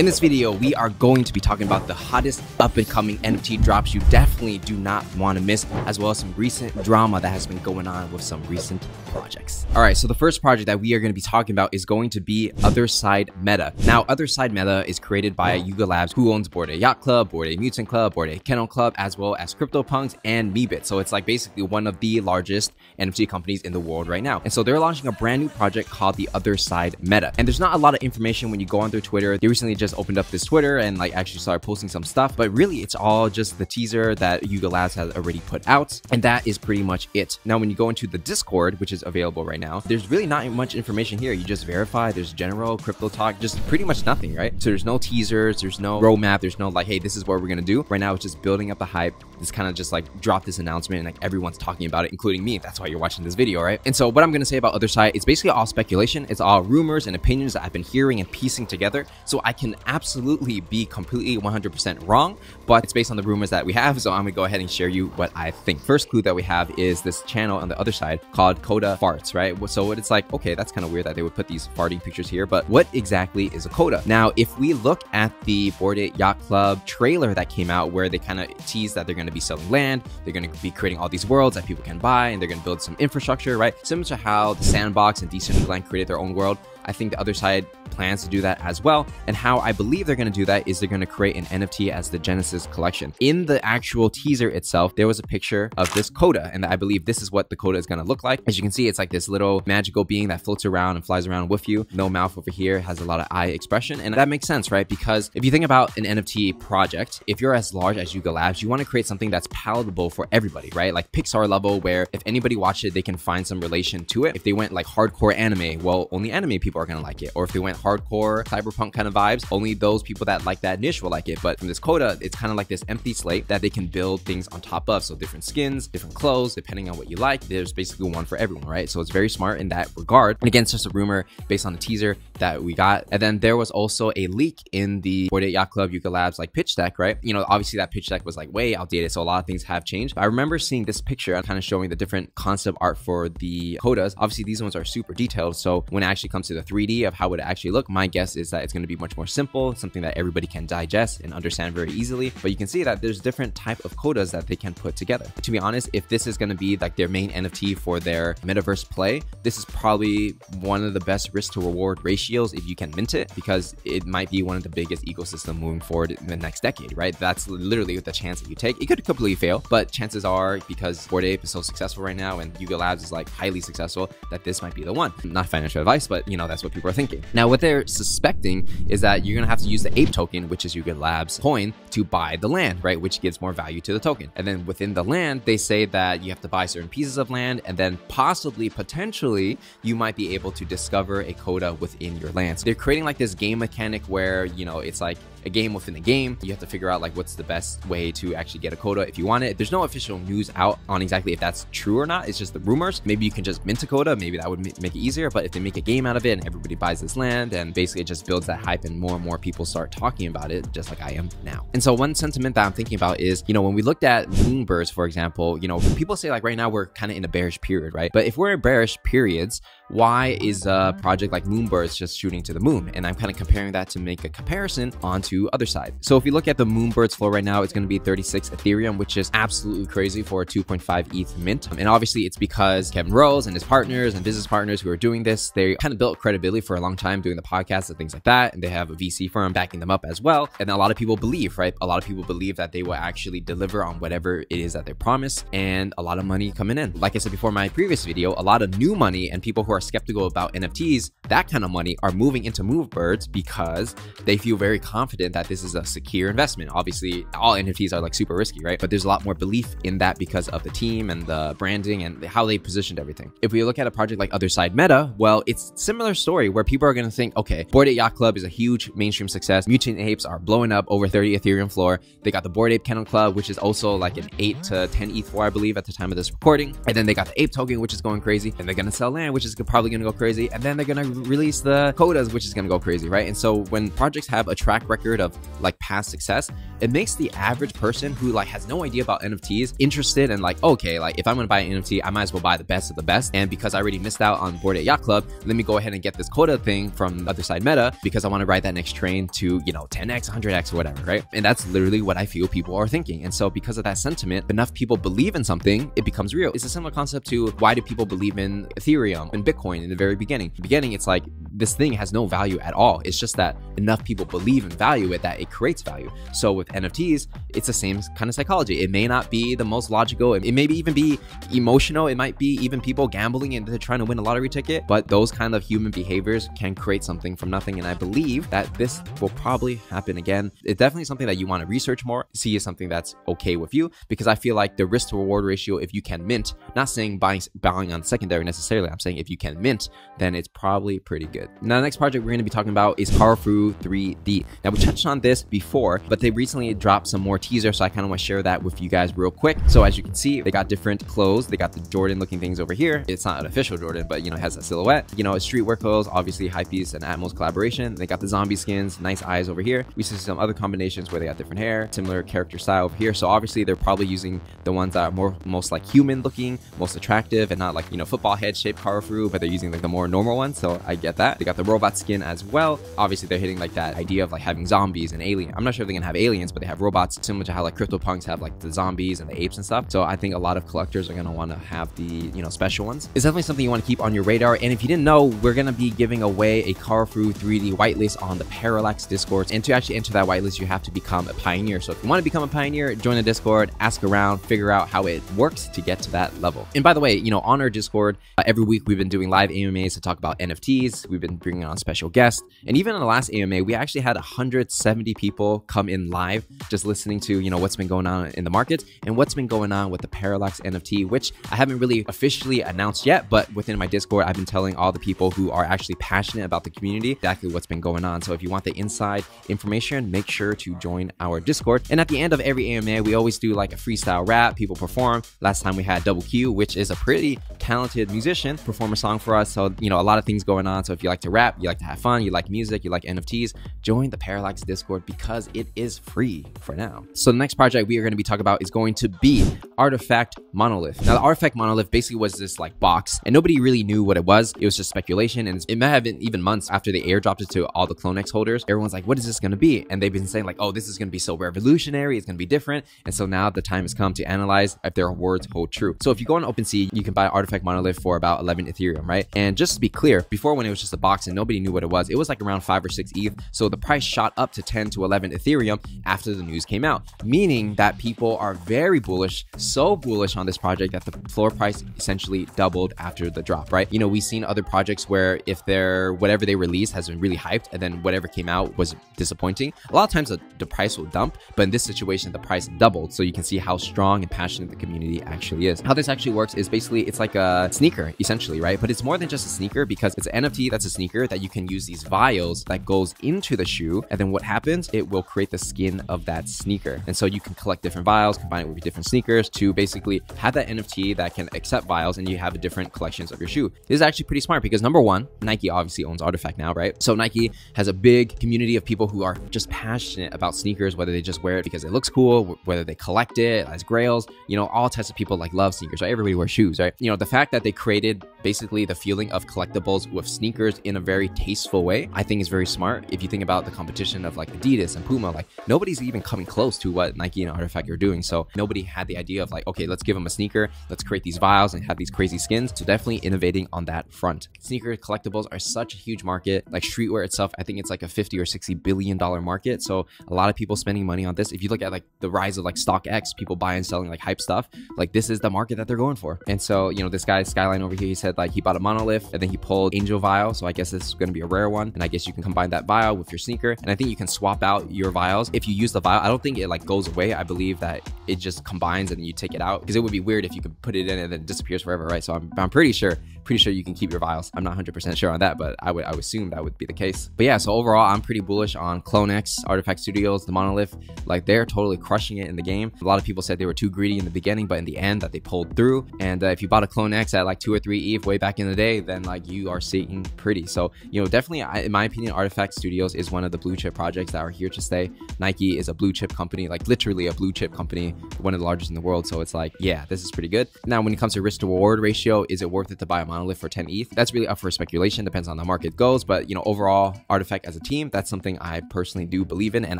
In this video, we are going to be talking about the hottest up-and-coming NFT drops you definitely do not want to miss, as well as some recent drama that has been going on with some recent projects. All right, so the first project that we are going to be talking about is going to be Otherside Meta. Now, Otherside Meta is created by Yuga Labs, who owns Bored Ape Yacht Club, Bored Ape Mutant Club, Bored Ape Kennel Club, as well as CryptoPunks and Meebit. So it's like basically one of the largest NFT companies in the world right now. And so they're launching a brand new project called the Otherside Meta. And there's not a lot of information when you go on their Twitter. They recently just opened up this Twitter and like actually started posting some stuff, but really it's all just the teaser that Yuga Labs has already put out. And that is pretty much it. Now, when you go into the Discord, which is available right now, there's really not much information here. You just verify, there's general crypto talk, just pretty much nothing, right? So there's no teasers, there's no roadmap, there's no like, hey, this is what we're gonna do. Right now, it's just building up the hype. It's kind of just like drop this announcement and like everyone's talking about it, including me. That's why you're watching this video, right? And so what I'm gonna say about Otherside, it's basically all speculation. It's all rumors and opinions that I've been hearing and piecing together. So I can absolutely be completely 100% wrong, but it's based on the rumors that we have. So I'm gonna go ahead and share you what I think. First clue that we have is this channel on the other side called Coda Farts, right? So what it's like, okay, that's kind of weird that they would put these farting pictures here, but what exactly is a coda? Now, if we look at the Bored Ape Yacht Club trailer that came out where they kind of teased that they're going to be selling land, they're going to be creating all these worlds that people can buy, and they're going to build some infrastructure, right? Similar to how the Sandbox and Decentraland created their own world. I think the Otherside plans to do that as well. And how I believe they're going to do that is they're going to create an NFT as the Genesis collection. In the actual teaser itself, there was a picture of this coda, and I believe this is what the coda is going to look like. As you can see, it's like this little magical being that floats around and flies around with you. No mouth over here, has a lot of eye expression, and that makes sense, right? Because if you think about an NFT project, if you're as large as Yuga Labs, you want to create something that's palatable for everybody, right? Like Pixar level, where if anybody watched it, they can find some relation to it. If they went like hardcore anime, well, only anime people are going to like it. Or if they went hardcore cyberpunk kind of vibes, only those people that like that niche will like it. But from this coda, it's kind of like this empty slate that they can build things on top of. So different skins, different clothes, depending on what you like, there's basically one for everyone, right? So it's very smart in that regard. And again, it's just a rumor based on the teaser that we got. And then there was also a leak in the Bored Ape Yacht Club Yuga Labs like pitch deck, right? You know, obviously that pitch deck was like way outdated, so a lot of things have changed. But I remember seeing this picture kind of showing the different concept art for the codas. Obviously these ones are super detailed, so when it actually comes to the 3D of how it actually look, my guess is that it's going to be much more simple, something that everybody can digest and understand very easily. But you can see that there's different type of codas that they can put together. To be honest, if this is going to be like their main NFT for their metaverse play, this is probably one of the best risk to reward ratios if you can mint it, because it might be one of the biggest ecosystem moving forward in the next decade, right? That's literally the chance that you take. It could completely fail, but chances are, because Bored Ape is so successful right now and Yuga Labs is like highly successful, that this might be the one. Not financial advice, but you know, that's what people are thinking. Now, what they're suspecting is that you're gonna have to use the ape token, which is Yuga Labs coin, to buy the land, right? Which gives more value to the token. And then within the land, they say that you have to buy certain pieces of land, and then possibly, potentially, you might be able to discover a coda within your land. So they're creating like this game mechanic where, you know, it's like a game within a game. You have to figure out like what's the best way to actually get a coda if you want it. There's no official news out on exactly if that's true or not. It's just the rumors. Maybe you can just mint a coda. Maybe that would make it easier. But if they make a game out of it and everybody buys this land, and basically it just builds that hype and more people start talking about it, just like I am now. And so one sentiment that I'm thinking about is, you know, when we looked at Moonbirds, for example, you know, people say like right now we're kind of in a bearish period, right? But if we're in bearish periods, why is a project like Moonbirds just shooting to the moon? And I'm kind of comparing that to make a comparison onto Otherside. So if you look at the Moonbirds floor right now, it's going to be 36 Ethereum, which is absolutely crazy for a 2.5 ETH mint. And obviously it's because Kevin Rose and his partners and business partners who are doing this, they kind of built credibility for a long time doing the podcast and things like that. And they have a VC firm backing them up as well. And a lot of people believe, right? A lot of people believe that they will actually deliver on whatever it is that they promise, and a lot of money coming in. Like I said before in my previous video, a lot of new money and people who are skeptical about NFTs, that kind of money are moving into Moonbirds because they feel very confident that this is a secure investment. Obviously, all NFTs are like super risky, right? But there's a lot more belief in that because of the team and the branding and how they positioned everything. If we look at a project like Otherside Meta, well, it's similar story where people are going to think, okay, Bored Ape Yacht Club is a huge mainstream success. Mutant Apes are blowing up over 30 Ethereum floor. They got the Bored Ape Kennel Club, which is also like an 8 to 10 ETH floor, I believe, at the time of this recording. And then they got the ape token, which is going crazy. And they're going to sell land, which is probably gonna go crazy, and then they're gonna release the codas, which is gonna go crazy, right? And so when projects have a track record of like past success, it makes the average person who like has no idea about NFTs interested and like, okay, like if I'm gonna buy an NFT, I might as well buy the best of the best. And because I already missed out on Bored Ape Yacht Club, let me go ahead and get this coda thing from other side meta because I want to ride that next train to, you know, 10x, 100x or whatever, right? And that's literally what I feel people are thinking. And so because of that sentiment, enough people believe in something, it becomes real. It's a similar concept to why do people believe in Ethereum and Bitcoin in the very beginning. In the beginning, it's like this thing has no value at all. It's just that enough people believe and value it that it creates value. So with NFTs, it's the same kind of psychology. It may not be the most logical. It may even be emotional. It might be even people gambling and they're trying to win a lottery ticket, but those kind of human behaviors can create something from nothing. And I believe that this will probably happen again. It's definitely something that you want to research more, see is something that's okay with you, because I feel like the risk to reward ratio, if you can mint, not saying buying on secondary necessarily, I'm saying if you can mint, then it's probably pretty good. Now, the next project we're going to be talking about is Karafuru 3D. Now, we touched on this before, but they recently dropped some more teasers, so I kind of want to share that with you guys real quick. So as you can see, they got different clothes. They got the Jordan looking things over here. It's not an official Jordan, but, you know, it has a silhouette. You know, it's streetwear clothes, obviously Hypebeast and Atmos collaboration. They got the zombie skins, nice eyes over here. We see some other combinations where they got different hair, similar character style over here. So obviously they're probably using the ones that are most like human looking, most attractive, and not like, you know, football head shaped Karafuru, but they're using like the more normal ones. So I get that. They got the robot skin as well. Obviously they're hitting like that idea of like having zombies and aliens. I'm not sure if they're gonna have aliens, but they have robots, similar to how like CryptoPunks have like the zombies and the apes and stuff. So I think a lot of collectors are gonna want to have the, you know, special ones. It's definitely something you want to keep on your radar. And if you didn't know, we're gonna be giving away a Karafuru 3D whitelist on the Parallax Discord. And to actually enter that whitelist, you have to become a pioneer. So if you want to become a pioneer, join the Discord, ask around, figure out how it works to get to that level. And by the way, you know, on our Discord, every week we've been doing live AMAs to talk about NFTs. We've been bringing on special guests. And even in the last AMA, we actually had 170 people come in live, just listening to, you know, what's been going on in the market and what's been going on with the Parallax NFT, which I haven't really officially announced yet, but within my Discord, I've been telling all the people who are actually passionate about the community exactly what's been going on. So if you want the inside information, make sure to join our Discord. And at the end of every AMA, we always do like a freestyle rap. People perform. Last time we had Double Q, which is a pretty talented musician, perform a song for us. So, you know, a lot of things going on. So if you like to rap, you like to have fun, you like music, you like NFTs, join the Parallax Discord because it is free for now. So the next project we are going to be talking about is going to be Artifact Monolith. Now, the Artifact Monolith basically was this like box, and nobody really knew what it was. It was just speculation, and it might have been even months after they airdropped it to all the CloneX holders. Everyone's like, what is this going to be? And they've been saying like, oh, this is going to be so revolutionary. It's going to be different. And so now the time has come to analyze if their words hold true. So if you go on Opensea, you can buy Artifact Monolith for about 11 Ethereum, right? And just to be clear, before when it was just a box and nobody knew what it was like around 5 or 6 ETH. So the price shot up to 10 to 11 Ethereum after the news came out, meaning that people are very bullish, so bullish on this project that the floor price essentially doubled after the drop, right? You know, we've seen other projects where if their whatever they release has been really hyped and then whatever came out was disappointing, a lot of times the price will dump, but in this situation, the price doubled. So you can see how strong and passionate the community actually is. How this actually works is basically it's like a sneaker essentially, right? But it's more than just a sneaker because it's an NFT that's a sneaker that you can use these vials that goes into the shoe. And then what happens? It will create the skin of that sneaker. And so you can collect different vials, combine it with different sneakers to basically have that NFT that can accept vials, and you have different collections of your shoe. This is actually pretty smart because number one, Nike obviously owns Artifact now, right? So Nike has a big community of people who are just passionate about sneakers, whether they just wear it because it looks cool, whether they collect it as grails, you know, all types of people like love sneakers, right? Everybody wears shoes, right? You know, the fact that they created basically the feeling of collectibles with sneakers in a very tasteful way, I think is very smart. If you think about the competition of like Adidas and Puma, like nobody's even coming close to what Nike and Artifact are doing. So nobody had the idea of like, okay, let's give them a sneaker, let's create these vials and have these crazy skins. So definitely innovating on that front. Sneaker collectibles are such a huge market. Like streetwear itself, I think it's like a 50 or 60 billion dollar market. So a lot of people spending money on this. If you look at like the rise of like StockX, people buying and selling like hype stuff, like this is the market that they're going for. And so, you know, this guy Skyline over here, he said like he bought a monolith and then he pulled Angel Vial. So I guess this is going to be a rare one. And I guess you can combine that vial with your sneaker. And I think you can swap out your vials. If you use the vial, I don't think it like goes away. I believe that it just combines and you take it out, because it would be weird if you could put it in and then it disappears forever, right? So I'm pretty sure pretty sure you can keep your vials. I'm not 100% sure on that, but I would assume that would be the case. But yeah, so overall, I'm pretty bullish on CloneX, Artifact Studios, the Monolith. Like, they're totally crushing it in the game. A lot of people said they were too greedy in the beginning, but in the end that they pulled through. And if you bought a CloneX at like 2 or 3 ETH way back in the day, then like you are seeing pretty. So, you know, definitely, in my opinion, Artifact Studios is one of the blue chip projects that are here to stay. Nike is a blue chip company, like literally a blue chip company, one of the largest in the world. So it's like, yeah, this is pretty good. Now, when it comes to risk to reward ratio, is it worth it to buy a Monolith for 10 ETH? That's really up for speculation, depends on the market goes. But, you know, overall, Artifact as a team, that's something I personally do believe in. And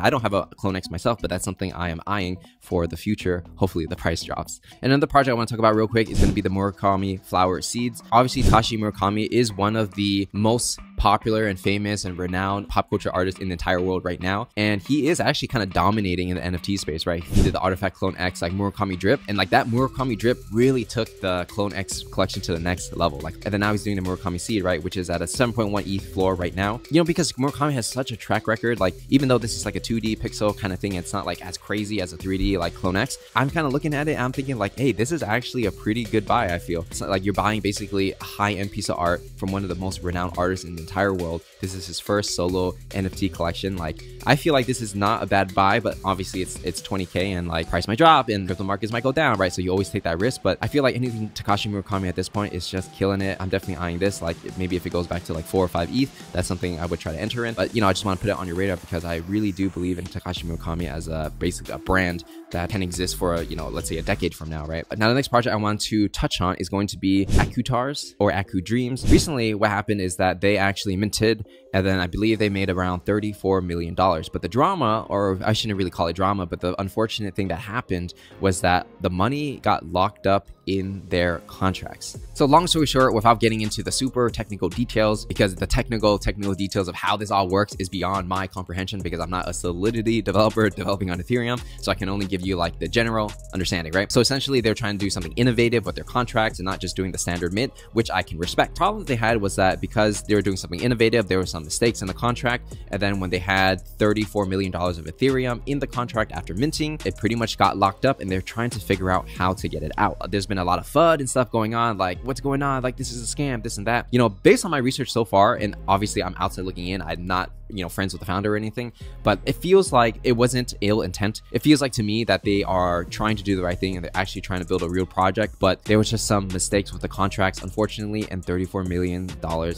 I don't have a CloneX myself, but that's something I am eyeing for the future. Hopefully the price drops. And another project I want to talk about real quick is going to be the Murakami flower seeds. Obviously, Tashi Murakami is one of the most popular and famous and renowned pop culture artist in the entire world right now, and he is actually kind of dominating in the NFT space, right? He did the Artifact CloneX like Murakami drip, and like that Murakami drip really took the CloneX collection to the next level. Like, and then now he's doing the Murakami seed, right, which is at a 7.1 ETH floor right now. You know, because Murakami has such a track record. Like, even though this is like a 2D pixel kind of thing, it's not like as crazy as a 3D like CloneX. I'm kind of looking at it, I'm thinking like, hey, this is actually a pretty good buy. I feel it's like you're buying basically a high-end piece of art from one of the most renowned artists in the entire world. This is his first solo NFT collection. Like, I feel like this is not a bad buy, but obviously it's 20K and like price might drop and crypto markets might go down, right? So you always take that risk. But I feel like anything Takashi Murakami at this point is just killing it. I'm definitely eyeing this. Like, maybe if it goes back to like 4 or 5 ETH, that's something I would try to enter in. But, you know, I just want to put it on your radar because I really do believe in Takashi Murakami as basically a brand that can exist for you know, let's say a decade from now, right? But now the next project I want to touch on is going to be AkuDreams or AkuDreams. Recently, what happened is that they actually minted, and then I believe they made around $34 million. But the drama, or I shouldn't really call it drama, but the unfortunate thing that happened was that the money got locked up in their contracts. So long story short, without getting into the super technical details, because the technical details of how this all works is beyond my comprehension, because I'm not a Solidity developer developing on Ethereum, so I can only give you like the general understanding, right? So essentially they're trying to do something innovative with their contracts and not just doing the standard mint, which I can respect. Problem they had was that because they were doing something innovative, there were some mistakes in the contract, and then when they had $34 million of Ethereum in the contract after minting, it pretty much got locked up, and they're trying to figure out how to get it out. There's been a lot of FUD and stuff going on, like what's going on, like this is a scam, this and that. You know, based on my research so far, and obviously I'm outside looking in, I'm not, you know, friends with the founder or anything, but it feels like it wasn't ill intent. It feels like to me that they are trying to do the right thing and they're actually trying to build a real project, but there was just some mistakes with the contracts, unfortunately, and $34 million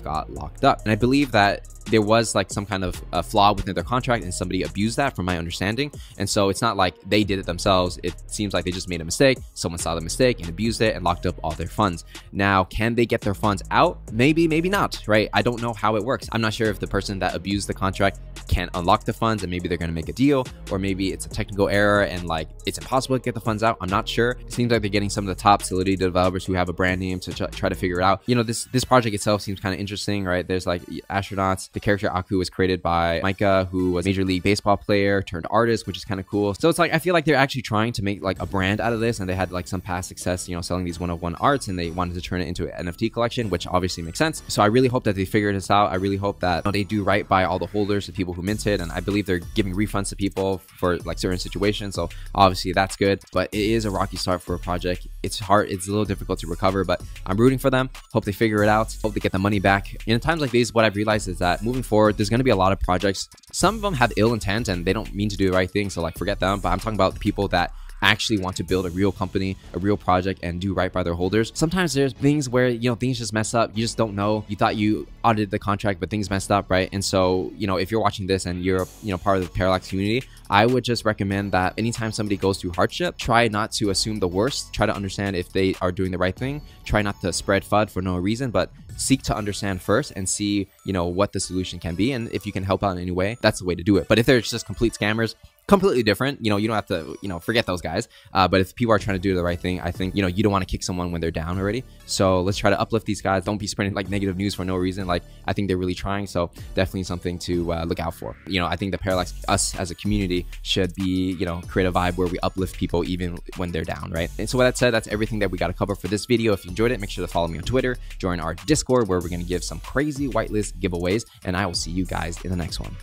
got locked up. And I believe that there was like some kind of a flaw within their contract and somebody abused that, from my understanding. And so it's not like they did it themselves. It seems like they just made a mistake. Someone saw the mistake and abused it and locked up all their funds. Now, can they get their funds out? Maybe, maybe not, right? I don't know how it works. I'm not sure if the person that abused the contract can unlock the funds and maybe they're going to make a deal, or maybe it's a technical error and like it's impossible to get the funds out. I'm not sure. It seems like they're getting some of the top Solidity developers who have a brand name to try to figure it out. You know, this project itself seems kind of interesting, right? There's like astronauts. The character Aku was created by Micah, who was a Major League Baseball player turned artist, which is kind of cool. So it's like, I feel like they're actually trying to make like a brand out of this, and they had like some past success, you know, selling these one-of-one arts, and they wanted to turn it into an NFT collection, which obviously makes sense. So I really hope that they figure this out. I really hope that, you know, they do right by all the holders, the people who minted, and I believe they're giving refunds to people for like certain situations. So obviously that's good, but it is a rocky start for a project. It's hard. It's a little difficult to recover, but I'm rooting for them. Hope they figure it out. Hope they get the money back. In times like these, what I've realized is that moving forward, there's going to be a lot of projects. Some of them have ill intent and they don't mean to do the right thing, so like forget them. But I'm talking about the people that actually want to build a real company, a real project, and do right by their holders. Sometimes there's things where, you know, things just mess up. You just don't know. You thought you audited the contract, but things messed up, right? And so, you know, if you're watching this and you're, you know, part of the Parallax community, I would just recommend that anytime somebody goes through hardship, try not to assume the worst. Try to understand if they are doing the right thing. Try not to spread FUD for no reason, but seek to understand first and see, you know, what the solution can be. And if you can help out in any way, that's the way to do it. But if they're just complete scammers, completely different, you know, you don't have to, you know, forget those guys. But if people are trying to do the right thing, I think, you know, you don't want to kick someone when they're down already. So let's try to uplift these guys. Don't be spreading like negative news for no reason. Like, I think they're really trying. So definitely something to look out for. You know, I think the Parallax, us as a community, should be, you know, create a vibe where we uplift people even when they're down, right? And so with that said, that's everything that we got to cover for this video. If you enjoyed it, make sure to follow me on Twitter, join our Discord where we're going to give some crazy whitelist giveaways, and I will see you guys in the next one.